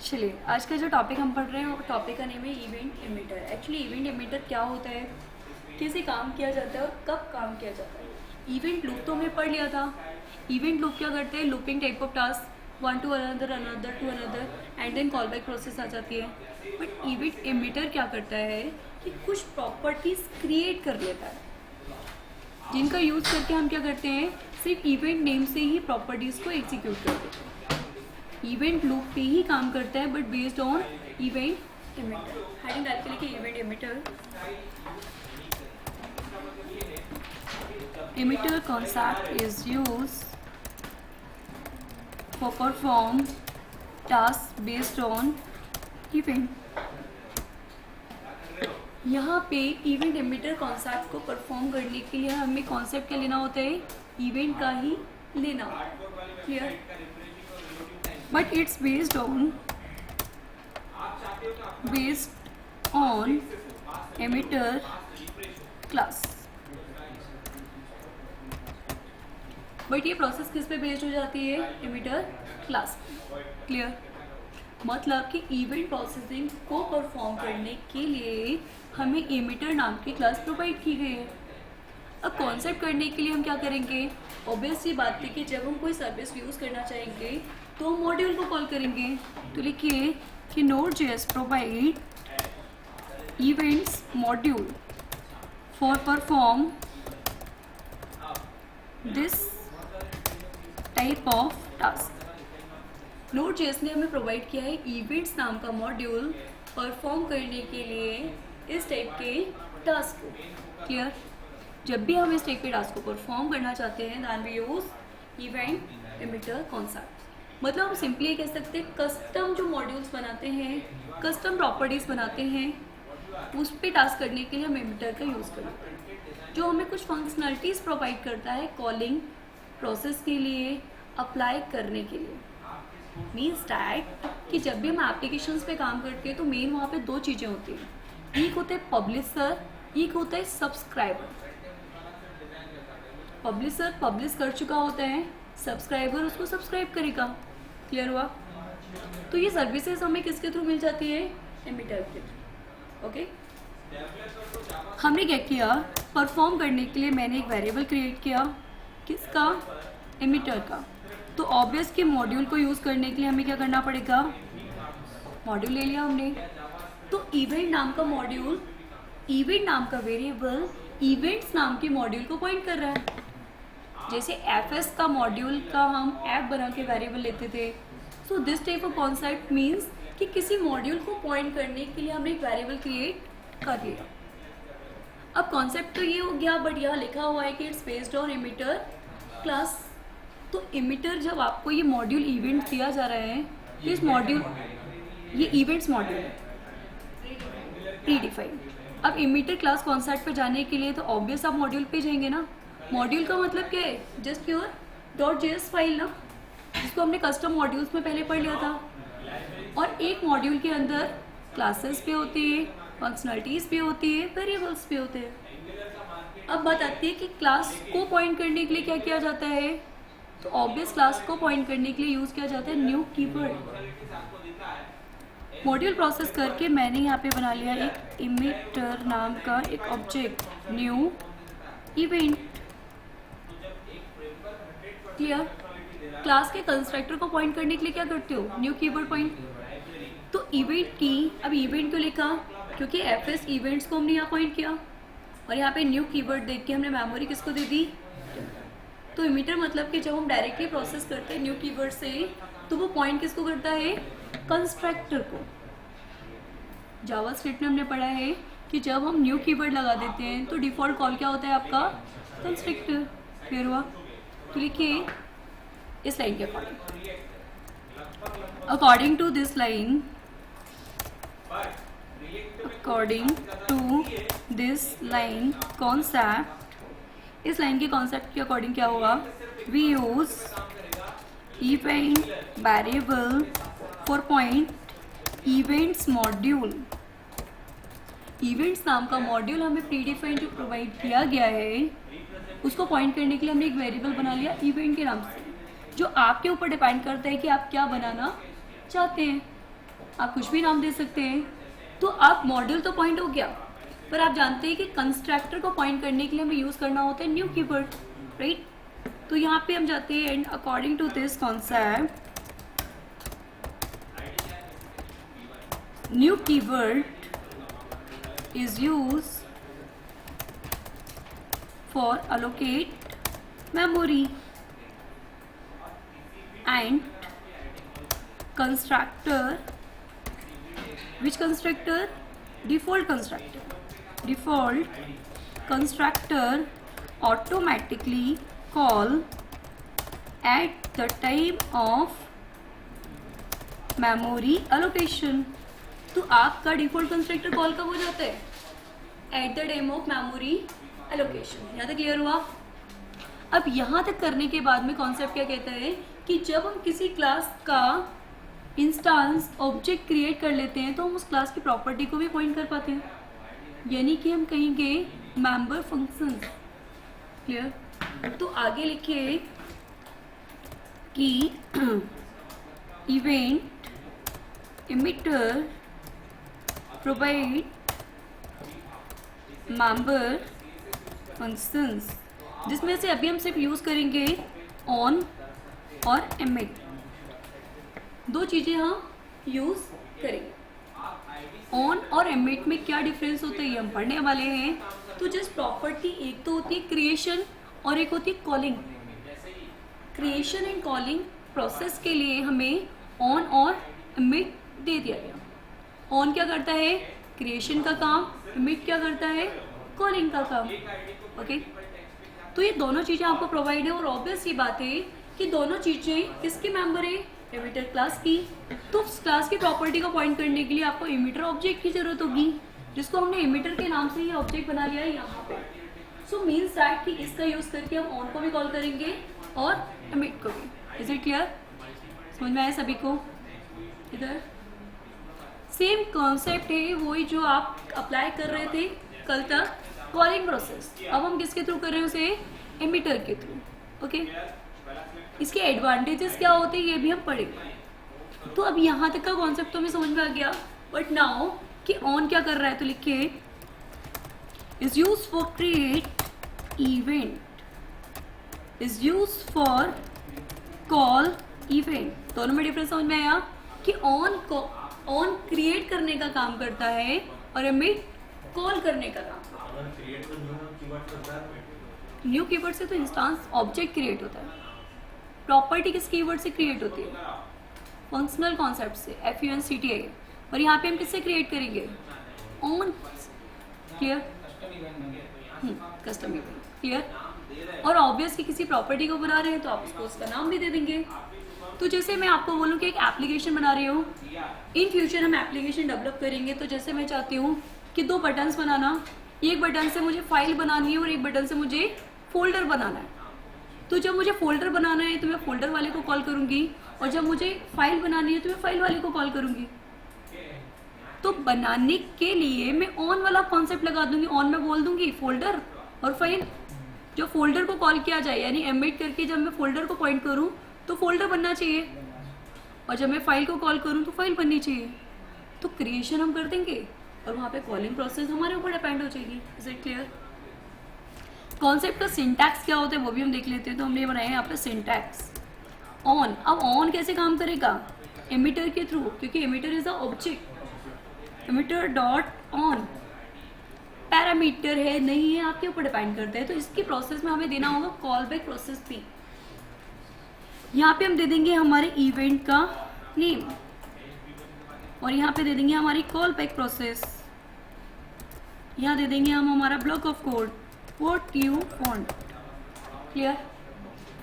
चलिए, आज का जो टॉपिक हम पढ़ रहे हैं वो टॉपिक का नेम है event emitter. Actually event emitter क्या होता है, कैसे काम किया जाता है और कब काम किया जाता है। इवेंट लूप तो हमने पढ़ लिया था। इवेंट लूप क्या करते हैं, looping type of task one to another another to another and then call back process आ जाती है। बट इवेंट एमिटर क्या करता है कि कुछ प्रॉपर्टीज क्रिएट कर लेता है, जिनका यूज़ करके हम क्या करते हैं, सिर्फ इवेंट नेम से ही प्रॉपर्टीज़ को एग्जीक्यूट कर देते हैं। इवेंट लूप पे ही काम करता है but based on event emitter. Heading डाल के लिखिए event emitter. Emitter concept is use for perform task based on event. यहाँ पे इवेंट एमिटर कॉन्सेप्ट को परफॉर्म करने के लिए हमें कॉन्सेप्ट क्या लेना होता है, इवेंट का ही लेना होता है। Clear? But it's based on emitter class. But ये प्रोसेस किस पे बेस्ड हो जाती है, एमिटर क्लास। क्लियर? मतलब कि इवेंट प्रोसेसिंग को परफॉर्म करने के लिए हमें एमिटर नाम की क्लास प्रोवाइड की गई है। अब कॉन्सेप्ट करने के लिए हम क्या करेंगे, ऑब्वियस सी बात है कि जब हम कोई सर्विस यूज़ करना चाहेंगे तो हम मॉड्यूल को कॉल करेंगे। तो लिखिए कि Node.js provide events module for perform this type of task. Node.js ने हमें प्रोवाइड किया है इवेंट्स नाम का मॉड्यूल परफॉर्म करने के लिए इस टाइप के टास्क को। क्लियर? जब भी हम इस टाइप के टास्क को परफॉर्म करना चाहते हैं then we use event emitter concept. मतलब हम सिंपली ये कह सकते हैं कस्टम जो मॉड्यूल्स बनाते हैं, कस्टम प्रॉपर्टीज बनाते हैं, उस पर टास्क करने के लिए हम एमिटर का यूज़ करते हैं, जो हमें कुछ फंक्शनलिटीज प्रोवाइड करता है कॉलिंग प्रोसेस के लिए, अप्लाई करने के लिए। मीन्स डैट कि जब भी हम एप्लीकेशंस पे काम करते हैं तो मेन वहाँ पे दो चीज़ें होती हैं, एक होता है पब्लिशर, एक होता है सब्सक्राइबर। पब्लिशर पब्लिश कर चुका होता है, सब्सक्राइबर उसको सब्सक्राइब करेगा। क्लियर हुआ? तो ये सर्विसेज हमें किसके थ्रू मिल जाती है, एमिटर के थ्रू। ओके, हमने क्या किया, परफॉर्म करने के लिए मैंने एक वेरिएबल क्रिएट किया, किसका, एमिटर का। तो ऑब्वियस कि मॉड्यूल को यूज़ करने के लिए हमें क्या करना पड़ेगा, मॉड्यूल ले लिया हमने। तो इवेंट नाम का मॉड्यूल, इवेंट नाम का वेरिएबल इवेंट्स नाम के मॉड्यूल को पॉइंट कर रहा है। जैसे fs का मॉड्यूल का हम ऐप बना के वेरिएबल लेते थे। So this type of concept means कि किसी मॉड्यूल को पॉइंट करने के लिए हमने एक वेरिएबल क्रिएट कर लिया। अब कॉन्सेप्ट तो ये हो गया, बट यहाँ लिखा हुआ है कि it's based on emitter class. तो एमिटर जब आपको ये मॉड्यूल इवेंट दिया जा रहा है तो इस मॉड्यूल, ये इवेंट्स मॉड्यूल है प्री डिफाइंड। अब एमिटर क्लास कॉन्सेप्ट पे जाने के लिए तो ऑब्वियस आप मॉड्यूल पे जाएंगे ना। मॉड्यूल का मतलब क्या है, जस्ट योर .js फाइल ना, जिसको हमने कस्टम मॉड्यूल्स में पहले पढ़ लिया था। और एक मॉड्यूल के अंदर क्लासेस पे होती है, फंक्शनलिटीज पे होती है, वेरिएबल्स पे होते हैं। अब बात आती है कि क्लास को पॉइंट करने के लिए क्या किया जाता है, तो ऑब्वियस क्लास को पॉइंट करने के लिए यूज़ किया जाता है न्यू कीवर्ड। मॉड्यूल प्रोसेस करके मैंने यहाँ पे बना लिया एक एमिटर नाम का एक object, new event. Clear? Class के कंस्ट्रक्टर को पॉइंट करने के लिए क्या करते हो, न्यू कीवर्ड पॉइंट। तो इवेंट की, अब इवेंट क्यों लिखा, क्योंकि fs इवेंट्स को हमने यहाँ पॉइंट किया और यहाँ पे न्यू कीवर्ड देख के हमने मेमोरी किसको दे दी। तो इमिटर मतलब कि जब हम डायरेक्टली प्रोसेस करते हैं न्यू कीवर्ड से तो वो पॉइंट किसको करता है, कंस्ट्रक्टर को। जावास्क्रिप्ट में हमने पढ़ा है कि जब हम न्यू कीवर्ड लगा देते हैं तो डिफ़ॉल्ट कॉल क्या होता है आपका, कंस्ट्रक्टर। क्लियर हुआ? तो लिखिए इस लाइन के according to this line, according to this line concept, इस लाइन के कॉन्सेप्ट के अकॉर्डिंग क्या होगा, we use event variable for point events module. Events नाम का मॉड्यूल हमें प्री डिफाइंड जो प्रोवाइड किया गया है उसको पॉइंट करने के लिए हमने एक वेरिएबल बना लिया इवेंट के नाम से, जो आपके ऊपर डिपेंड करता है कि आप क्या बनाना चाहते हैं। आप कुछ भी नाम दे सकते हैं। तो आप मॉड्यूल तो पॉइंट हो गया, पर आप जानते हैं कि कंस्ट्रक्टर को पॉइंट करने के लिए हमें यूज करना होता है न्यू कीवर्ड, राइट। तो यहाँ पे हम जाते हैं and according to this concept new keyword is used for allocate memory and constructor, which constructor? Default constructor automatically call at the time of memory allocation। तो आपका डिफॉल्ट कंस्ट्रक्टर कॉल कब हो जाता है? At the time of memory allocation. यहाँ तक clear हुआ? अब यहाँ तक करने के बाद में कॉन्सेप्ट क्या कहता है कि जब हम किसी क्लास का इंस्टांस ऑब्जेक्ट क्रिएट कर लेते हैं तो हम उस क्लास की प्रॉपर्टी को भी पॉइंट कर पाते हैं, यानी कि हम कहेंगे मेंबर फंक्शन। क्लियर? तो आगे लिखिए कि event emitter provide member functions, जिसमें से अभी हम सिर्फ यूज करेंगे ऑन और एमिट, दो चीजें हम यूज करेंगे। ऑन और एमिट में क्या डिफरेंस होता है ये हम पढ़ने वाले हैं। तो जस्ट प्रॉपर्टी एक तो होती है क्रिएशन और एक होती है calling. Creation and calling process के लिए हमें ऑन और एमिट दे दिया गया। ऑन क्या करता है? क्रिएशन का काम। एमिट क्या करता है? कॉलिंग का काम। ओके, तो ये दोनों चीजें आपको प्रोवाइड है और ऑब्वियस ये बात है कि दोनों चीजें किसके मेंबर है? एमिटर क्लास की। तो उस क्लास की प्रॉपर्टी को पॉइंट करने के लिए आपको एमिटर ऑब्जेक्ट की जरूरत होगी, जिसको हमने एमिटर के नाम से ये ऑब्जेक्ट बना लिया है यहाँ पे। सो मीन्स दैट कि इसका यूज करके हम ऑन को भी कॉल करेंगे और एमिट को भी। Is it clear? समझ में आया सभी को? इधर सेम कॉन्सेप्ट है वही जो आप अप्लाई कर रहे थे कल तक, कॉलिंग प्रोसेस। अब हम किसके थ्रू कर रहे हैं उसे? एमिटर के थ्रू। ओके, इसके एडवांटेजेस क्या होते हैं ये भी हम पढ़ेंगे। तो अब यहाँ तक का कॉन्सेप्ट तो हमें समझ में आ गया, बट नाउ कि ऑन क्या कर रहा है तो लिखिए is use for create event, is use for call event. दोनों में डिफरेंस समझ में आया कि ऑन क्रिएट करने का काम करता है और एमिट कॉल करने का काम करता है। न्यू कीवर्ड से तो इंस्टांस ऑब्जेक्ट क्रिएट होता है, प्रॉपर्टी किस कीवर्ड से क्रिएट होती है? फंक्शनल कॉन्सेप्ट से, FUNCTA। और यहाँ पे हम किससे क्रिएट करेंगे? On. Clear? Custom event. Clear? और ऑब्वियस कि किसी प्रॉपर्टी को बना रहे हैं तो आप उसको उसका नाम भी दे देंगे। तो जैसे मैं आपको बोलूँ कि एक एप्लीकेशन बना रही हूँ, इन फ्यूचर हम एप्लीकेशन डेवलप करेंगे, तो जैसे मैं चाहती हूँ कि दो बटन्स बनाना, एक बटन से मुझे फाइल बनानी है और एक बटन से मुझे फोल्डर बनाना है। तो जब मुझे फोल्डर बनाना है तो मैं फोल्डर वाले को कॉल करूंगी, और जब मुझे फाइल बनानी है तो मैं फाइल वाले को कॉल करूंगी। तो बनाने के लिए मैं ऑन वाला कॉन्सेप्ट लगा दूंगी। ऑन में बोल दूंगी फोल्डर और फाइल। जो फोल्डर को कॉल किया जाए यानी एमिट करके जब मैं फोल्डर को पॉइंट करूं तो फोल्डर बनना चाहिए, और जब मैं फाइल को कॉल करूं तो फाइल बननी चाहिए। तो क्रिएशन हम कर देंगे और वहां पे कॉलिंग प्रोसेस हमारे ऊपर डिपेंड हो जाएगी। Is it clear? कॉन्सेप्ट का सिंटैक्स क्या होता है वो भी हम देख लेते हैं। तो हमने बनाया है यहाँ पे सिंटैक्स ऑन। अब ऑन कैसे काम करेगा? एमिटर के थ्रू, क्योंकि emitter is a object. Emitter dot on parameter है नहीं है आपके ऊपर डिपेंड करता है। तो इसकी प्रोसेस में हमें देना होगा कॉल बैक प्रोसेस भी। यहाँ पे हम दे देंगे हमारे इवेंट का नेम और यहाँ पे दे देंगे हमारी कॉल बैक प्रोसेस। यहाँ दे देंगे हम हमारा block of code what you want. Clear?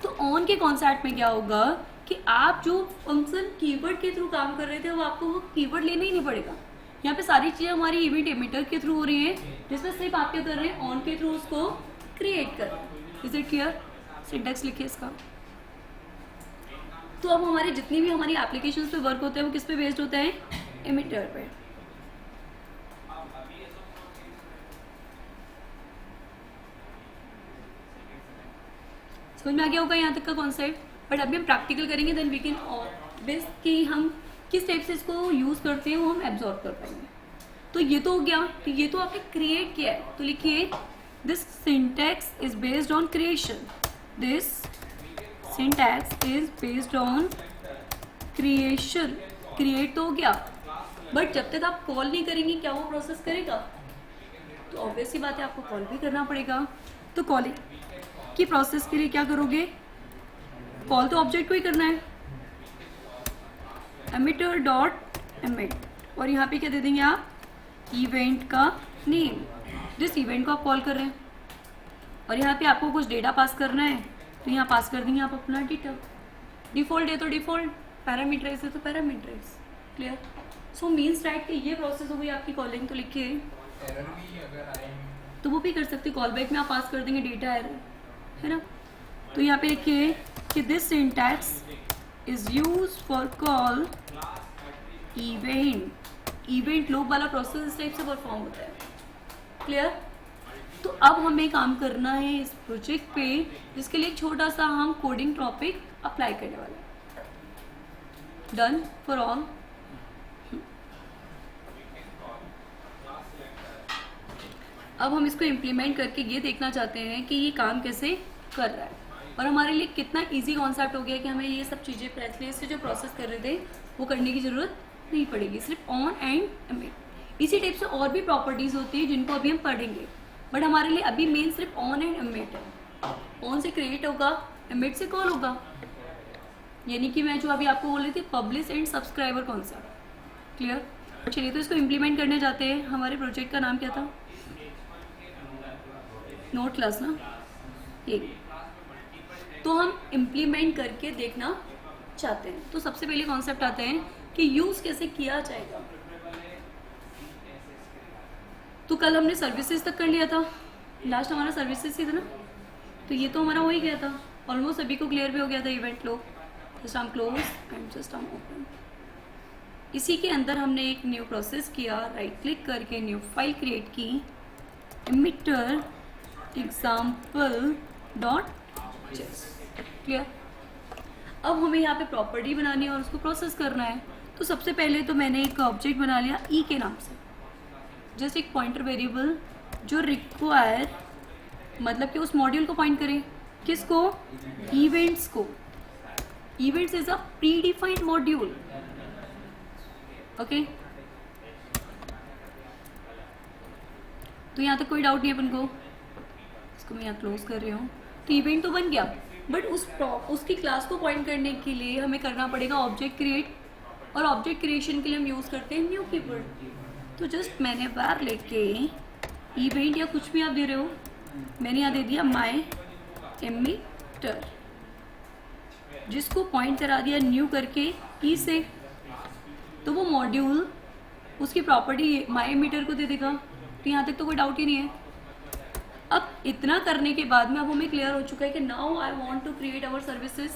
तो ऑन के कॉन्सेप्ट में क्या होगा कि आप जो फंक्शन कीवर्ड के थ्रू काम कर रहे थे वो आपको वो कीवर्ड लेना ही नहीं पड़ेगा। यहाँ पे सारी चीजें हमारी इवेंट एमिटर के थ्रू हो रही है, जिसमें सिर्फ आप क्या कर रहे हैं? ऑन के थ्रू उसको क्रिएट कर रहे हैं। Is it clear? सिंटैक्स लिखिए इसका। तो अब हमारे जितनी भी हमारी एप्लीकेशंस पे वर्क होते हैं वो किस पे बेस्ड होता है? एमिटर पे। समझ में आ गया होगा यहाँ तक का कॉन्सेप्ट। बट अभी हम प्रैक्टिकल करेंगे, देन वी कैन बेस कि हम किस टाइप से इसको यूज़ करते हैं वो हम एब्जॉर्ब कर पाएंगे। तो ये तो हो गया, तो ये तो आपने क्रिएट किया है, तो लिखिए this syntax is based on creation, this syntax is based on creation. Create तो हो गया, बट जब तक आप कॉल नहीं करेंगे क्या वो प्रोसेस करेगा? तो ऑब्वियसली बात है आपको कॉल भी करना पड़ेगा। तो कॉलिंग की प्रोसेस के लिए क्या करोगे? कॉल तो ऑब्जेक्ट को ही करना है, एमिटर डॉट एमिट, और यहाँ पे क्या दे देंगे आप? इवेंट का नेम, जिस इवेंट को आप कॉल कर रहे हैं। और यहाँ पे आपको कुछ डेटा पास करना है, तो यहाँ पास कर देंगे आप अपना डेटा। डिफ़ॉल्ट है तो डिफ़ॉल्ट, पैरामीटराइज है तो parameterize. Clear? So means right कि ये प्रोसेस हो गई आपकी कॉलिंग। तो लिखिए एरर भी अगर आए तो वो भी कर सकते, कॉल बैक में आप पास कर देंगे डेटा एरर, है ना। तो यहाँ पे लिखिए कि this syntax is use for call event. Event loop वाला प्रोसेस इस टाइप से परफॉर्म होता है। क्लियर? तो अब हमें काम करना है इस प्रोजेक्ट पे, जिसके लिए छोटा सा हम कोडिंग टॉपिक अप्लाई करने वाले हैं। Done for all. अब हम इसको इम्प्लीमेंट करके ये देखना चाहते हैं कि ये काम कैसे कर रहा है, और हमारे लिए कितना इजी कॉन्सेप्ट हो गया कि हमें ये सब चीज़ें पहले से जो प्रोसेस कर रहे थे वो करने की ज़रूरत नहीं पड़ेगी, सिर्फ ऑन एंड एमिट। इसी टाइप से और भी प्रॉपर्टीज़ होती है जिनको अभी हम पढ़ेंगे, बट हमारे लिए अभी मेन सिर्फ ऑन एंड एमिट है। ऑन से क्रिएट होगा, एमिट से कॉल होगा, यानी कि मैं जो अभी आपको बोल रही थी publish and subscriber concept. Clear? चलिए तो इसको इम्प्लीमेंट करने जाते हैं। हमारे प्रोजेक्ट का नाम क्या था? नोट क्लास ना, ये। तो हम इम्प्लीमेंट करके देखना चाहते हैं। तो सबसे पहले कॉन्सेप्ट आते हैं कि यूज़ कैसे किया जाएगा। तो कल हमने सर्विसेज तक कर लिया था, लास्ट हमारा सर्विसेज ही था ना, तो ये तो हमारा हो ही गया था, ऑलमोस्ट सभी को क्लियर भी हो गया था। इवेंट लो, जस्ट हम क्लोज एंड जस्ट हम ओपन। इसी के अंदर हमने एक न्यू प्रोसेस किया, राइट क्लिक करके न्यू फाइल क्रिएट की, emitter example dot JS. Clear? अब हमें यहाँ पे प्रॉपर्टी बनानी है और उसको प्रोसेस करना है। तो सबसे पहले तो मैंने एक ऑब्जेक्ट बना लिया ई के नाम से, जस्ट एक पॉइंटर वेरिएबल जो रिक्वायर, मतलब कि उस मॉड्यूल को पॉइंट करे। किसको? इवेंट्स को। Events is a pre defined module. Okay, तो यहाँ तक कोई डाउट नहीं अपन को। इसको मैं यहाँ क्लोज कर रही हूँ। तो इवेंट तो बन गया, बट उसकी क्लास को पॉइंट करने के लिए हमें करना पड़ेगा ऑब्जेक्ट क्रिएट, और ऑब्जेक्ट क्रिएशन के लिए हम यूज़ करते हैं न्यू कीवर्ड। तो जस्ट मैंने बार लेके इवेंट या कुछ भी आप दे रहे हो, मैंने यहाँ दे दिया माई एमिटर, जिसको पॉइंट करा दिया न्यू करके ई से। तो वो मॉड्यूल उसकी प्रॉपर्टी माई एमिटर को दे देगा। तो यहाँ तक तो कोई डाउट ही नहीं है। अब इतना करने के बाद में अब हमें क्लियर हो चुका है कि now I want to create our services.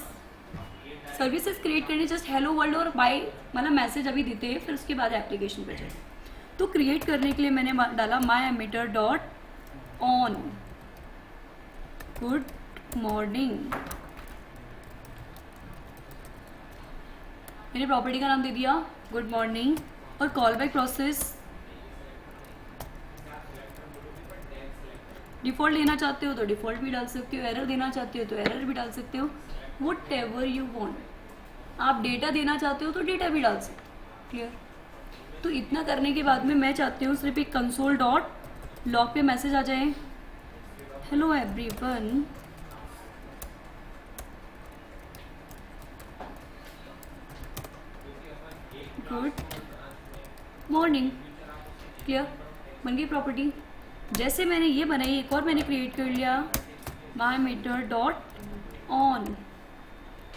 Services create करने जस्ट हेलो वर्ल्ड और बाय मतलब मैसेज अभी देते हैं, फिर उसके बाद एप्लीकेशन पे जाए। तो क्रिएट करने के लिए मैंने डाला my emitter dot on good morning. मैंने प्रॉपर्टी का नाम दे दिया गुड मॉर्निंग, और कॉल बैक प्रोसेस डिफ़ॉल्ट लेना चाहते हो तो डिफ़ॉल्ट भी डाल सकते हो, एरर देना चाहते हो तो एरर भी डाल सकते हो, वट एवर यू वॉन्ट। आप डेटा देना चाहते हो तो डेटा भी डाल सकते हो। क्लियर? तो इतना करने के बाद में मैं चाहती हूँ सिर्फ एक कंसोल डॉट लॉग पे मैसेज आ जाए, hello everyone, good morning. Clear? बन गई प्रॉपर्टी। जैसे मैंने ये बनाई, एक और मैंने क्रिएट कर लिया माई मीटर डॉट ऑन।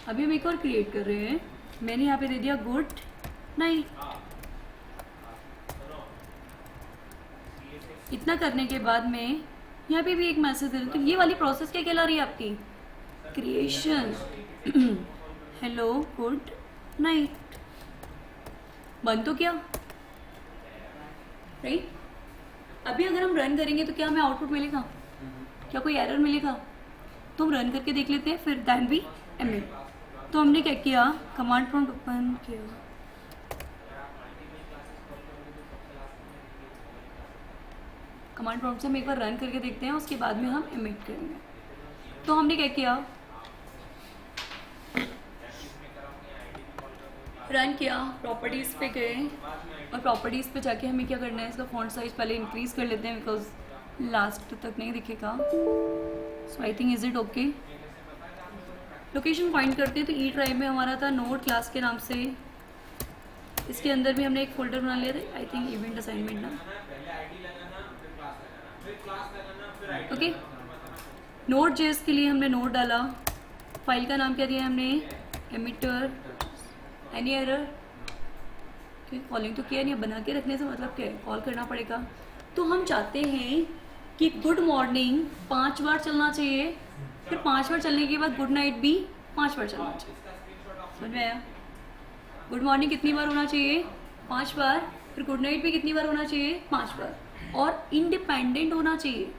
अभी हम एक और क्रिएट कर रहे हैं, मैंने यहाँ पे दे दिया गुड नाइट। इतना करने के बाद में यहाँ पे भी एक मैसेज दे रही हूँ। तो ये वाली प्रोसेस क्या कहला रही है आपकी? क्रिएशन। Hello good night. बन तो क्या? राइट? अभी अगर हम रन करेंगे तो क्या हमें आउटपुट मिलेगा? क्या कोई एरर मिलेगा? तो हम रन करके देख लेते हैं, फिर दैन भी एमिट। तो हमने क्या किया, कमांड प्रॉम्प्ट ओपन किया, कमांड प्रॉम्प्ट से हम एक बार रन करके देखते हैं, उसके बाद में हम एमिट करेंगे। तो हमने क्या किया, रन किया, प्रॉपर्टीज़ पे गए और प्रॉपर्टीज़ पे जाके हमें क्या करना है, इसका फॉन्ट साइज पहले इंक्रीज़ कर लेते हैं बिकॉज लास्ट तक नहीं दिखेगा। So I think is it okay. Location find करते हैं तो ई ड्राइव में हमारा था नोट क्लास के नाम से, इसके अंदर भी हमने एक फोल्डर बना लिया था, आई थिंक इवेंट असाइनमेंट ना, ओके। नोट जेएस के लिए हमने नोट डाला, फाइल का नाम क्या दिया हमने, एमिटर। एनी एरर, कॉलिंग तो किया नहीं, बना के रखने से मतलब क्या है, कॉल करना पड़ेगा। तो हम चाहते हैं कि गुड मॉर्निंग 5 बार चलना चाहिए, फिर 5 बार चलने के बाद गुड नाइट भी 5 बार चलना चाहिए। समझ में आया? गुड मॉर्निंग कितनी बार होना चाहिए, 5 बार, फिर गुड नाइट भी कितनी बार होना चाहिए, 5 बार, और इंडिपेंडेंट होना चाहिए।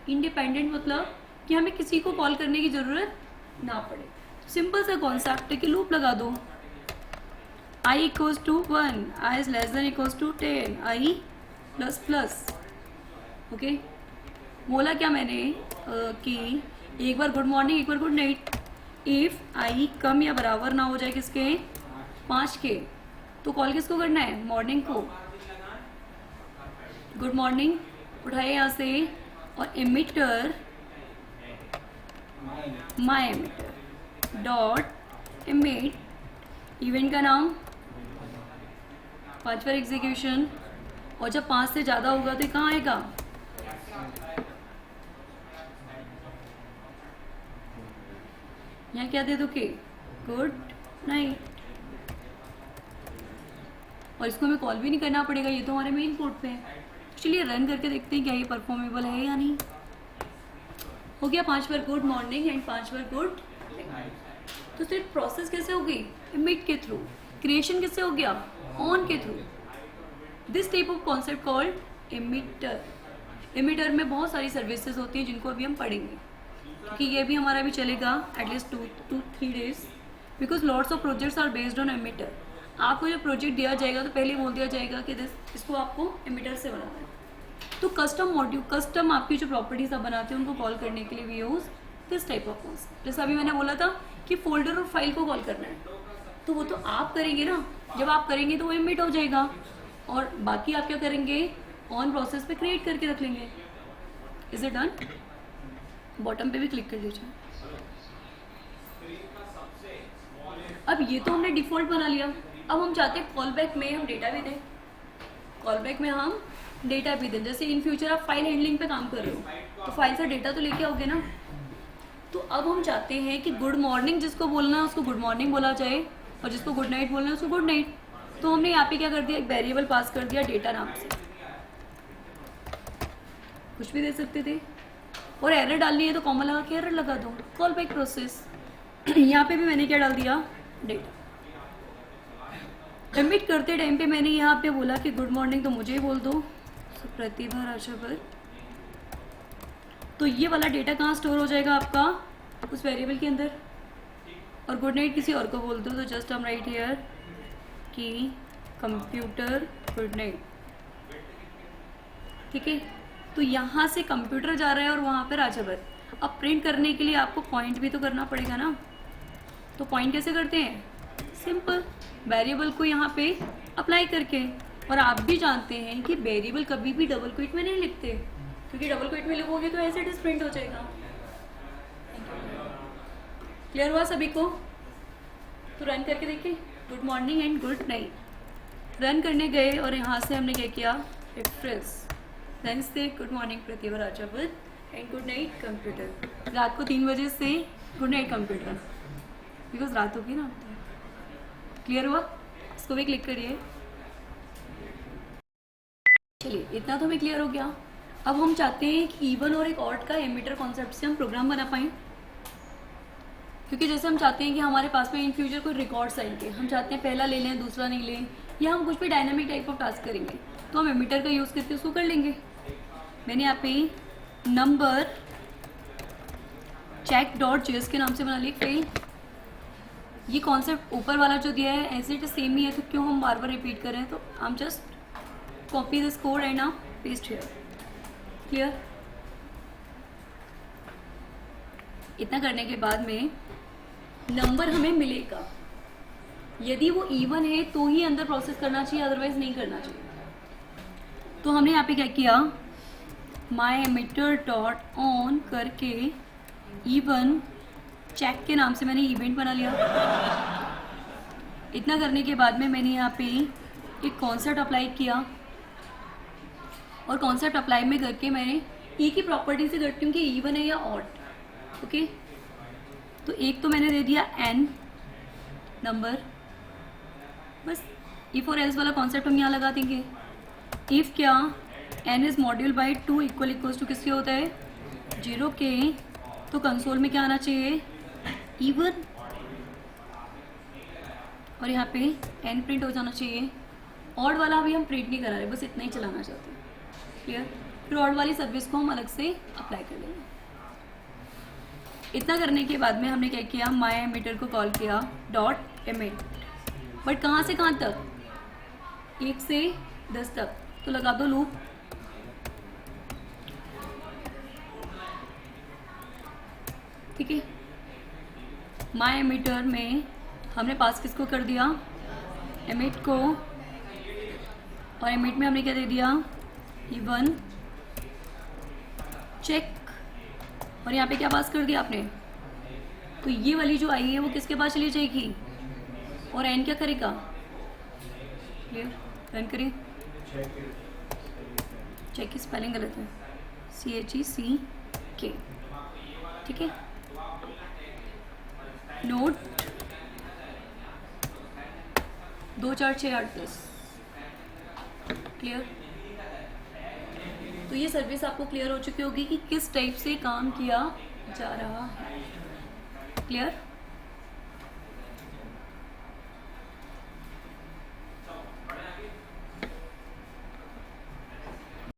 इंडिपेंडेंट मतलब कि हमें किसी को कॉल करने की ज़रूरत ना पड़े। सिंपल सा कॉन्सेप्ट है कि लूप लगा दो, i equals to 1, i is less than equals to 10, i plus plus, okay. बोला क्या मैंने कि एक बार गुड मॉर्निंग एक बार गुड नाइट, इफ i कम या बराबर ना हो जाए किसके, 5 के, तो कॉल किसको करना है, मॉर्निंग को। गुड मॉर्निंग उठाए यहाँ से और एमिटर माई एमिटर डॉट एमिट, इवेंट का नाम 5 बार एग्जीक्यूशन, और जब 5 से ज़्यादा होगा तो कहाँ आएगा, यहाँ क्या दे दो के गुड नाइट, और इसको हमें कॉल भी नहीं करना पड़ेगा, ये तो हमारे मेन कोड पे है। चलिए रन करके देखते हैं क्या ये परफॉर्मेबल है या नहीं। हो गया 5 बार गुड मॉर्निंग एंड 5 बार गुड नाइट। तो फिर प्रोसेस कैसे होगी, एमिट के थ्रू, क्रिएशन किससे हो गया, ऑन के through. This type of concept called emitter. Emitter में बहुत सारी सर्विसेज होती हैं जिनको अभी हम पढ़ेंगे, क्योंकि ये भी हमारा भी चलेगा at least 2 to 3 days, because lots of projects are based on emitter. आपको जब प्रोजेक्ट दिया जाएगा तो पहले बोल दिया जाएगा कि इसको आपको एमिटर से बनाना है। तो कस्टम मॉड्यूल, कस्टम आपकी जो प्रॉपर्टीज आप बनाते हैं उनको कॉल करने के लिए we use this type of concept. जैसे अभी मैंने बोला था कि फोल्डर और फाइल को कॉल करना है, तो वो तो आप करेंगे ना, जब आप करेंगे तो वो एमिट हो जाएगा, और बाकी आप क्या करेंगे, ऑन प्रोसेस पे क्रिएट करके रख लेंगे। Is it done? बॉटम पे भी क्लिक कर लीजिए। अब ये तो हमने डिफॉल्ट बना लिया, अब हम चाहते हैं कॉल बैक में हम डेटा भी दें, कॉल बैक में हम डेटा भी दें। जैसे इन फ्यूचर आप फाइल हैंडलिंग पे काम कर रहे हो तो फाइल से डेटा तो लेके आओगे ना, तो अब हम चाहते हैं कि गुड मॉर्निंग जिसको बोलना है उसको गुड मॉर्निंग बोला जाए, और जिसको गुड नाइट बोलना है उसको गुड नाइट। तो हमने यहाँ पे क्या कर दिया, एक वेरिएबल पास कर दिया डेटा नाम से, कुछ भी दे सकते थे, और एरर डालनी है तो कॉमा लगा के एरर लगा दो, कॉल बैक प्रोसेस। यहाँ पे भी मैंने क्या डाल दिया, डेटा। एमिट करते टाइम पे मैंने यहाँ पे बोला कि गुड मॉर्निंग तो मुझे ही बोल दो, प्रतिभा राजावर। तो ये वाला डेटा कहाँ स्टोर हो जाएगा आपका, उस वेरिएबल के अंदर, और गुड नाइट किसी और को बोल दो तो जस्ट हम राइट हियर कि कंप्यूटर गुड नाइट, ठीक है। तो यहाँ से कंप्यूटर जा रहा है और वहाँ पर राजावर। अब प्रिंट करने के लिए आपको पॉइंट भी तो करना पड़ेगा ना, तो पॉइंट कैसे करते हैं, सिंपल वेरिएबल को यहाँ पे अप्लाई करके। और आप भी जानते हैं कि वेरिएबल कभी भी डबल क्विट में नहीं लिखते, क्योंकि डबल क्विट में लिखोगे तो ऐसे इट प्रिंट हो जाएगा। क्लियर हुआ सभी को? तो रन करके देखिए, good morning and good night. Run करने गए और यहाँ से हमने क्या किया, रिफ्रेश, देन से good morning Pratibha Rajawar and good night computer. रात को 3 बजे से गुड नाइट कंप्यूटर, बिकॉज रात होगी ना। क्लियर हुआ? इसको भी क्लिक करिए। चलिए इतना तो हमें क्लियर हो गया। अब हम चाहते हैं कि इवन और एक ऑड का एमिटर कॉन्सेप्ट से हम प्रोग्राम बना पाएँ, क्योंकि जैसे हम चाहते हैं कि हमारे पास में इन फ्यूचर कोई रिकॉर्ड्स आएंगे, हम चाहते हैं पहला ले लें दूसरा नहीं लें, या हम कुछ भी डायनामिक टाइप ऑफ टास्क करेंगे तो हम एमिटर का यूज़ करके उसको कर लेंगे। मैंने यहाँ पे नंबर चेक डॉट जेएस के नाम से बना लिया फाइल। ये कॉन्सेप्ट ऊपर वाला जो दिया है एज इट सेम ही है, तो क्यों हम बार बार रिपीट करें। तो हम just copy this code and now paste here. Clear? इतना करने के बाद में नंबर हमें मिलेगा, यदि वो इवन है तो ही अंदर प्रोसेस करना चाहिए, अदरवाइज नहीं करना चाहिए। तो हमने यहाँ पे क्या किया, माई एमिटर डॉट ऑन करके इवन चेक के नाम से मैंने इवेंट बना लिया। इतना करने के बाद में मैंने यहाँ पे एक कॉन्सेप्ट अप्लाई किया, और कॉन्सेप्ट अप्लाई में करके मैंने ई की प्रॉपर्टी से करती हूँ कि इवन है या ऑड। ओके, तो एक तो मैंने दे दिया एन नंबर, बस इफ और एल्स वाला कॉन्सेप्ट हम यहाँ लगा देंगे। इफ क्या, n is module by 2 equals to किसके होता है, 0 के, तो कंसोल में क्या आना चाहिए, इवन, और यहाँ पे एन प्रिंट हो जाना चाहिए। ऑड वाला अभी हम प्रिंट नहीं करा रहे, बस इतना ही चलाना चाहते हैं। क्लियर? फिर ऑड वाली सर्विस को हम अलग से अप्लाई कर लेंगे। इतना करने के बाद में हमने क्या किया, माई एमिटर को कॉल किया डॉट एमिट, बट कहाँ से कहाँ तक, 1 से 10 तक, तो लगा दो लूप। ठीक है, माई एमिटर में हमने पास किसको कर दिया, एमिट को, और एमिट में हमने क्या दे दिया, इवन चेक, और यहाँ पे क्या पास कर दिया आपने, तो ये वाली जो आई है वो किसके पास चली जाएगी, और एन क्या करेगा, क्लियर? रन करिए। चेक की स्पेलिंग गलत है, CHECK। ठीक है, नोट 2 4 6 8 10। क्लियर? तो ये सर्विस आपको क्लियर हो चुकी होगी कि किस टाइप से काम किया जा रहा है। क्लियर?